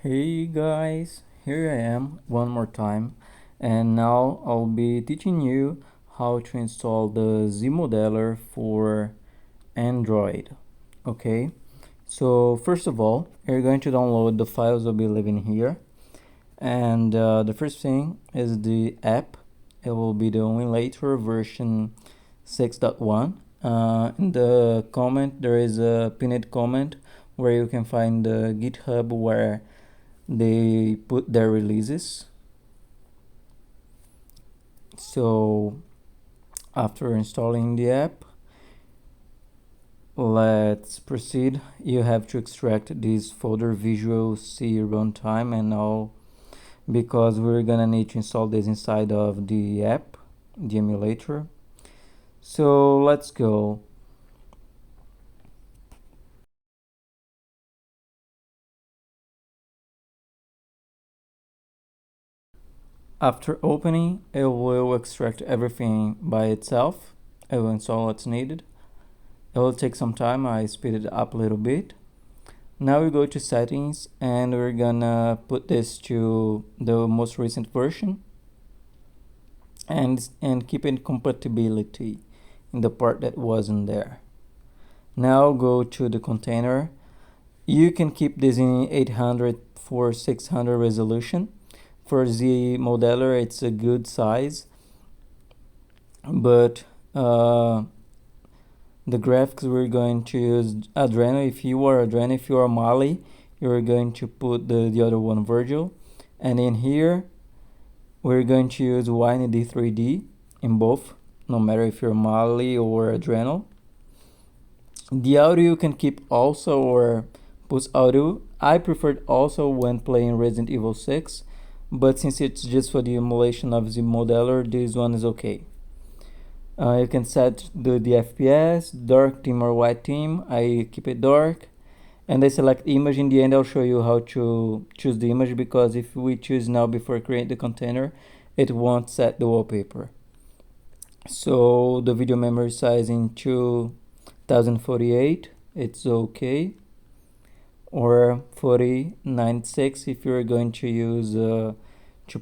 Hey guys, here I am one more time, and now I'll be teaching you how to install the ZModeler for Android. Okay, so first of all, you're going to download the files I'll be leaving here, and the first thing is the app. It will be the emulator version 6.1. In the comment, there is a pinned comment where you can find the GitHub where they put their releases. So after installing the app, let's proceed. You have to extract this folder Visual C runtime and all, because we're gonna need to install this inside of the app, the emulator. So let's go. After opening, it will extract everything by itself. It will install what's needed. It will take some time. I speed it up a little bit. Now we go to settings and we're gonna put this to the most recent version and keep in compatibility in the part that wasn't there. Now go to the container. You can keep this in 800 for 600 resolution. For ZModeler, it's a good size, but the graphics we're going to use Adreno. If you are Adreno, if you are Mali, you're going to put the other one Virgil, and in here we're going to use YND 3D in both, no matter if you're Mali or Adreno. The audio you can keep also or put audio. I preferred also when playing Resident Evil 6, but since it's just for the emulation of ZModeler, this one is okay. You can set the FPS, dark theme or white theme. I keep it dark. And I select image. In the end, I'll show you how to choose the image, because if we choose now before create the container, it won't set the wallpaper. So the video memory size in 2048, it's okay. Or 4096 if you're going to use to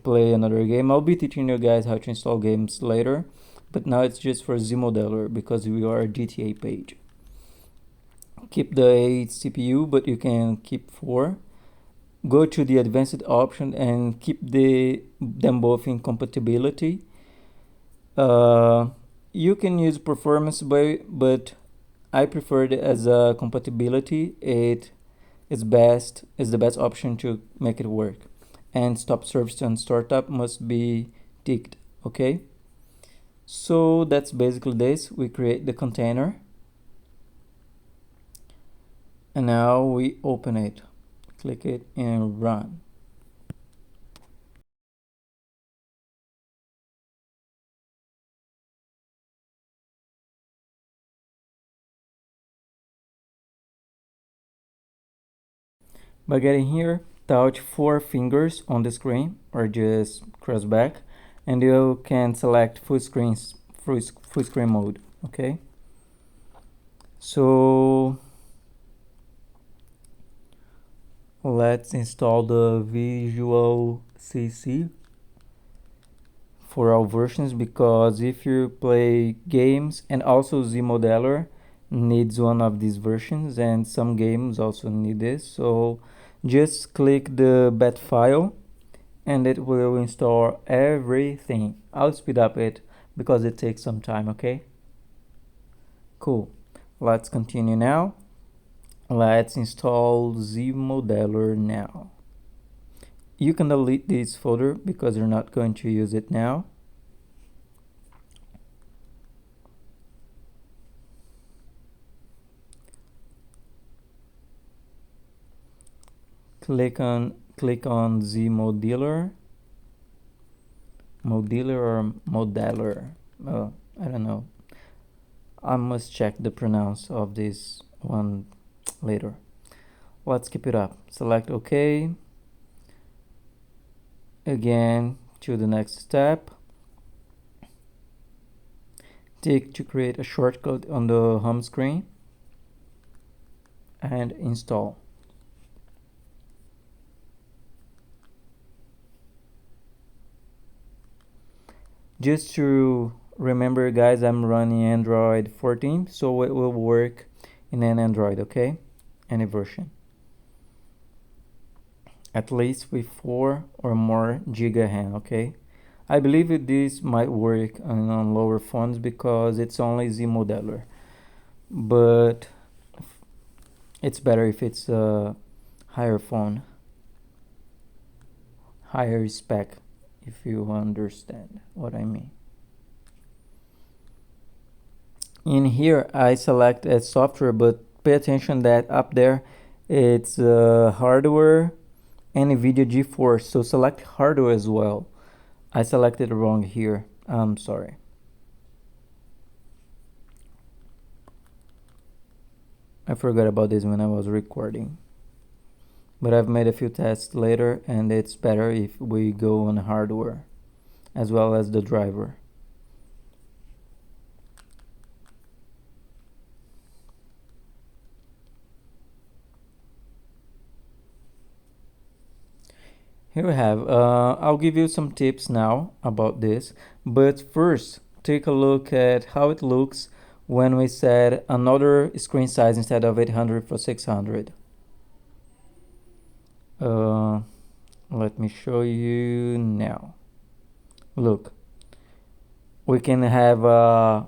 play another game. I'll be teaching you guys how to install games later, but now it's just for ZModeler because we are a GTA page. Keep the 8 CPU, but you can keep 4. Go to the advanced option and keep them both in compatibility. You can use performance, but I prefer it as a compatibility. It is the best option to make it work. And stop service and startup must be ticked. Okay, so that's basically this. We create the container and now we open it, click it and run. By getting here, touch 4 fingers on the screen or just cross back, and you can select full screen mode. Okay, so let's install the Visual CC for all versions, because if you play games, and also ZModeler needs one of these versions, and some games also need this. So just click the bat file and it will install everything. I'll speed up it because it takes some time. Okay, cool. Let's continue now. Let's install ZModeler now. You can delete this folder because you're not going to use it now. Click on ZModeler, or Modeler. I don't know. I must check the pronounce of this one later. Let's keep it up. Select OK. Again to the next step. Tick to create a shortcut on the home screen and install. Just to remember, guys, I'm running Android 14, so it will work in an Android, okay? Any version. At least with 4 or more giga RAM, okay? I believe this might work on lower phones because it's only ZModeler, but it's better if it's a higher phone, higher spec, if you understand what I mean. In here I select as software, but pay attention that up there it's hardware and NVIDIA GeForce, so select hardware as well. I selected wrong here, I'm sorry. I forgot about this when I was recording, but I've made a few tests later and it's better if we go on hardware as well as the driver. Here we have, I'll give you some tips now about this, but first take a look at how it looks when we set another screen size instead of 800 for 600. Let me show you now. Look, we can have a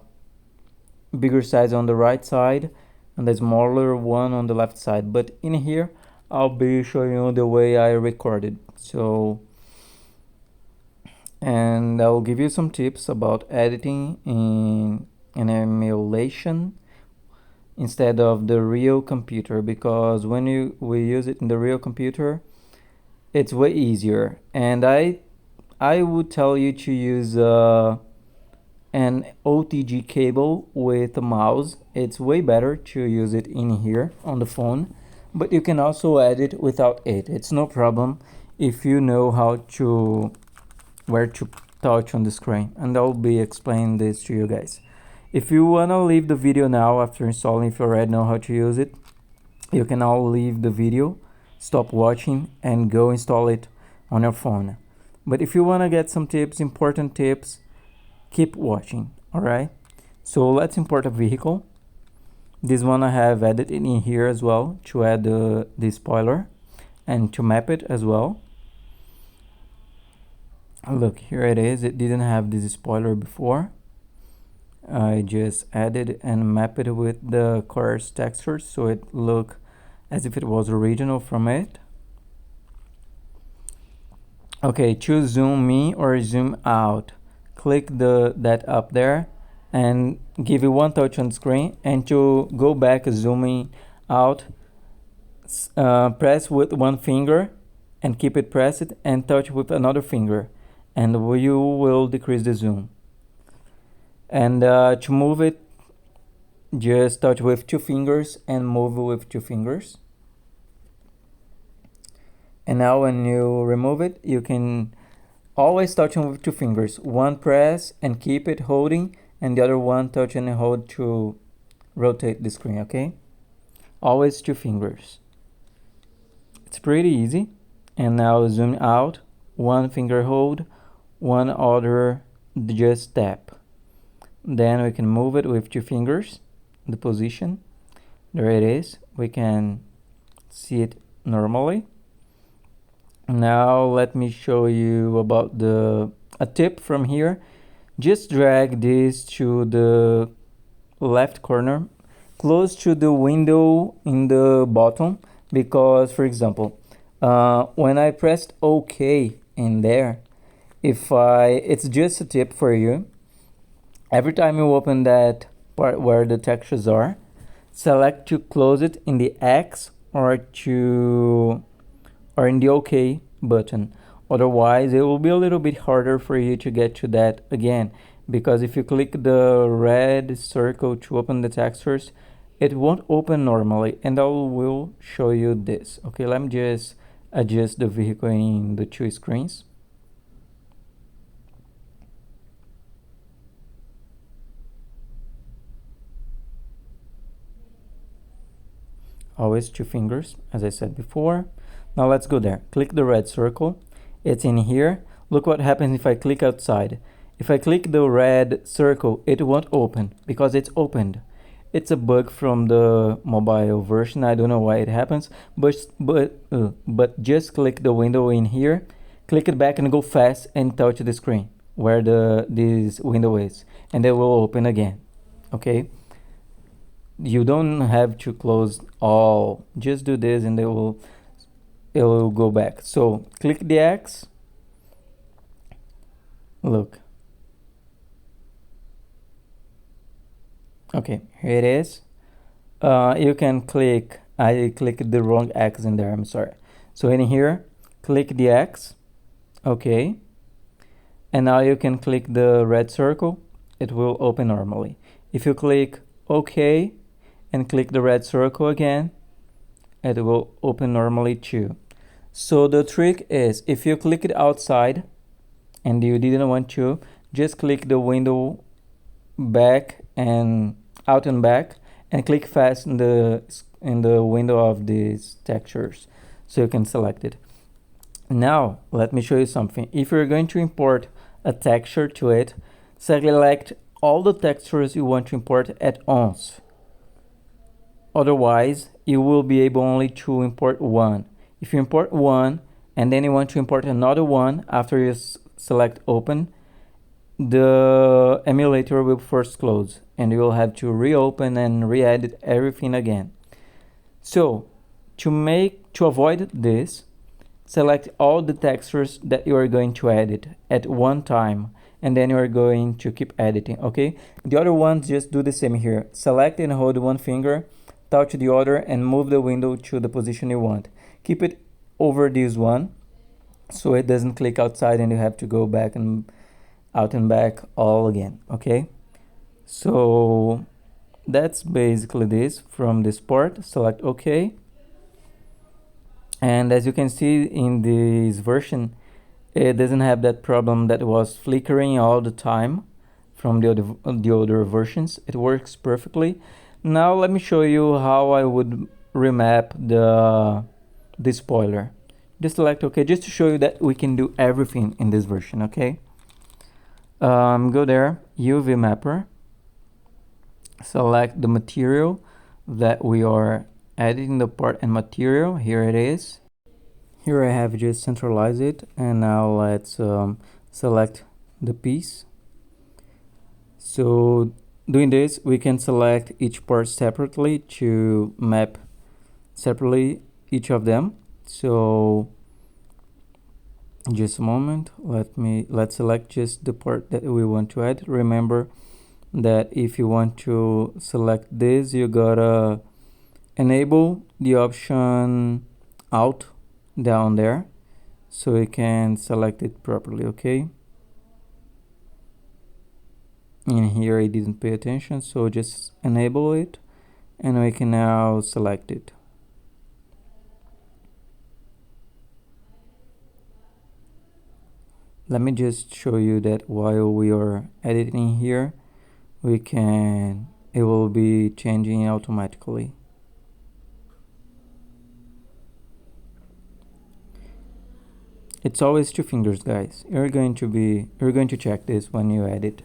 bigger size on the right side and the smaller one on the left side, but in here I'll be showing you the way I recorded. So, and I'll give you some tips about editing in an emulation instead of the real computer, because when we use it in the real computer, it's way easier. And I would tell you to use an OTG cable with a mouse. It's way better to use it in here on the phone, but you can also edit without it. It's no problem if you know where to touch on the screen, and I'll be explaining this to you guys. If you wanna leave the video now after installing, if you already know how to use it, you can now leave the video, stop watching, and go install it on your phone. But if you wanna get some tips, important tips, keep watching, alright? So let's import a vehicle. This one I have added in here as well to add the spoiler and to map it as well. Look, here it is. It didn't have this spoiler before. I just added and mapped it with the car's textures so it look as if it was original from it. Okay, choose zoom in or zoom out. Click that up there and give it one touch on the screen, and to go back zooming out, press with one finger and keep it pressed and touch with another finger, and you will decrease the zoom. And to move it, just touch with 2 fingers and move with 2 fingers. And now when you remove it, you can always touch with 2 fingers. One press and keep it holding, and the other one touch and hold to rotate the screen, okay? Always 2 fingers. It's pretty easy. And now zoom out, 1 finger hold, one other just tap. Then we can move it with 2 fingers, the position. There it is. We can see it normally. Now let me show you about a tip from here. Just drag this to the left corner, close to the window in the bottom, because for example, when I pressed OK in there, it's just a tip for you. Every time you open that part where the textures are, select to close it in the X or in the OK button. Otherwise, it will be a little bit harder for you to get to that again, because if you click the red circle to open the textures, it won't open normally, and I will show you this. Okay, let me just adjust the vehicle in the 2 screens. Always 2 fingers, as I said before. Now let's go there. Click the red circle. It's in here. Look what happens if I click outside. If I click the red circle, it won't open because it's opened. It's a bug from the mobile version. I don't know why it happens, but just click the window in here, click it back and go fast and touch the screen where this window is, and it will open again. Okay, you don't have to close all, just do this and it will go back. So click the X, look. Okay, here it is. You can click, I clicked the wrong X in there, I'm sorry. So in here, click the X, okay. And now you can click the red circle, it will open normally. If you click OK and click the red circle again, it will open normally too. So the trick is, if you click it outside and you didn't want to, just click the window back and out and back and click fast in the window of these textures so you can select it. Now let me show you something. If you're going to import a texture to it, select all the textures you want to import at once. Otherwise you will be able only to import one. If you import one and then you want to import another one after you select open, the emulator will first close and you will have to reopen and re-edit everything again. So to avoid this, select all the textures that you are going to edit at one time, and then you are going to keep editing. Okay, the other ones, just do the same here. Select and hold one finger, touch the other and move the window to the position you want. Keep it over this one so it doesn't click outside and you have to go back and out and back all again. Okay, so that's basically this from this part. Select OK, and as you can see in this version, it doesn't have that problem that was flickering all the time from the other versions. It works perfectly. Now let me show you how I would remap the spoiler. Just select OK, just to show you that we can do everything in this version. Okay, go there, UV mapper, select the material that we are editing, the part and material. Here it is. Here I have just centralized it, and now let's select the piece. So doing this, we can select each part separately to map separately each of them. So just a moment, let's select just the part that we want to add. Remember that if you want to select this, you gotta enable the option Alt down there so you can select it properly. Okay, in here I didn't pay attention, so just enable it and we can now select it. Let me just show you that while we are editing here, it will be changing automatically. It's always two fingers, guys. You're going to check this when you edit.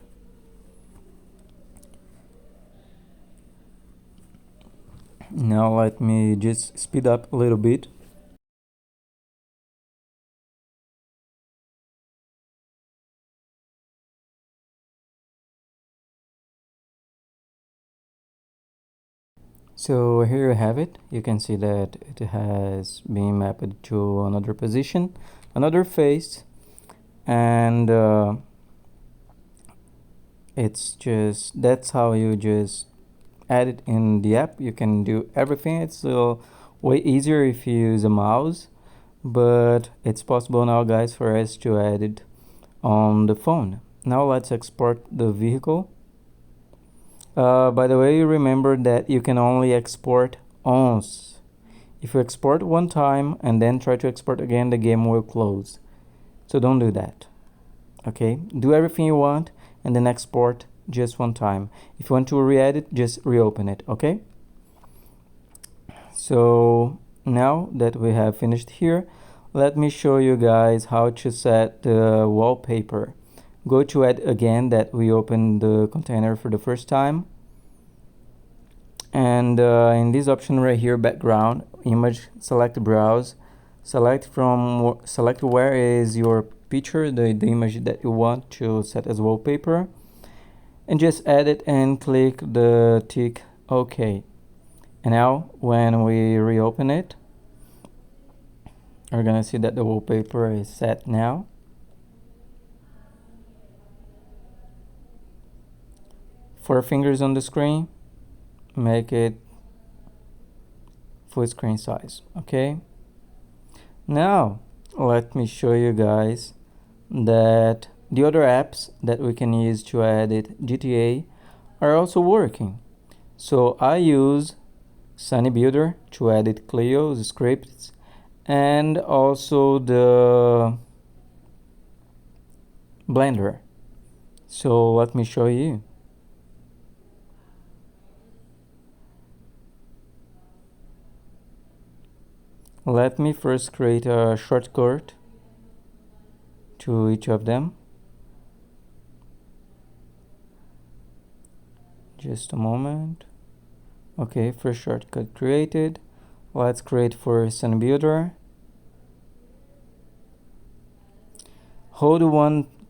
Now let me just speed up a little bit. So here you have it. You can see that it has been mapped to another position, another face, and that's how you just add it in the app. You can do everything. It's way easier if you use a mouse, but it's possible now, guys, for us to add it on the phone. Now let's export the vehicle. By the way, remember that you can only export once. If you export one time and then try to export again, the game will close. So don't do that. Okay, do everything you want and then export just one time. If you want to re-edit, just reopen it. Okay, so now that we have finished here, let me show you guys how to set the wallpaper. go to add again that we opened the container for the first time. And in this option right here, background, image, select browse, select where is your picture, the image that you want to set as wallpaper, and just add it and click the tick OK. And now when we reopen it, we're gonna see that the wallpaper is set now. Four fingers on the screen, make it full screen size. Okay, now let me show you guys that the other apps that we can use to edit GTA are also working. So I use ZModeler to edit Clio's scripts, and also the Blender. So let me show you. Let me first create a shortcut to each of them. Just a moment. Okay, first shortcut created. Let's create for ZModeler.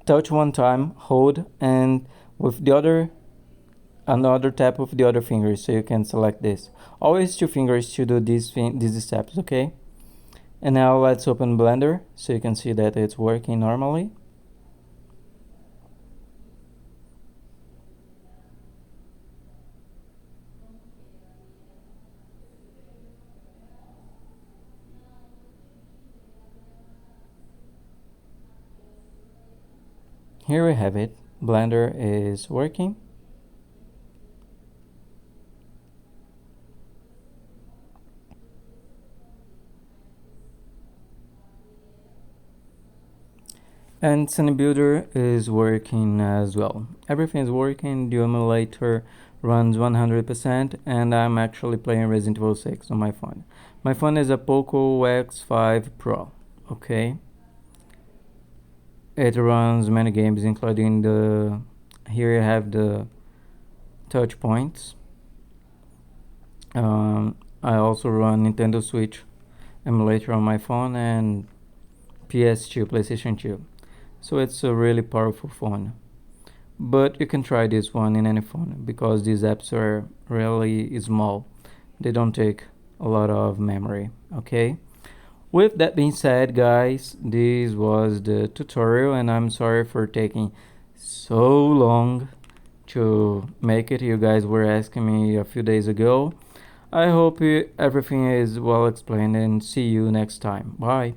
Touch one time, hold, and with the other, another tap with the other finger, so you can select this. Always two fingers to do these steps, okay? And now let's open Blender so you can see that it's working normally. Here we have it. Blender is working. And ZModeler is working as well. Everything is working. The emulator runs 100%, and I'm actually playing Resident Evil 6 on my phone. My phone is a Poco X5 Pro. Okay. It runs many games, including here you have the touch points. I also run Nintendo Switch emulator on my phone and PS2, PlayStation 2. So it's a really powerful phone. But you can try this one in any phone because these apps are really small. They don't take a lot of memory, okay? With that being said, guys, this was the tutorial, and I'm sorry for taking so long to make it. You guys were asking me a few days ago. I hope everything is well explained, and see you next time. Bye.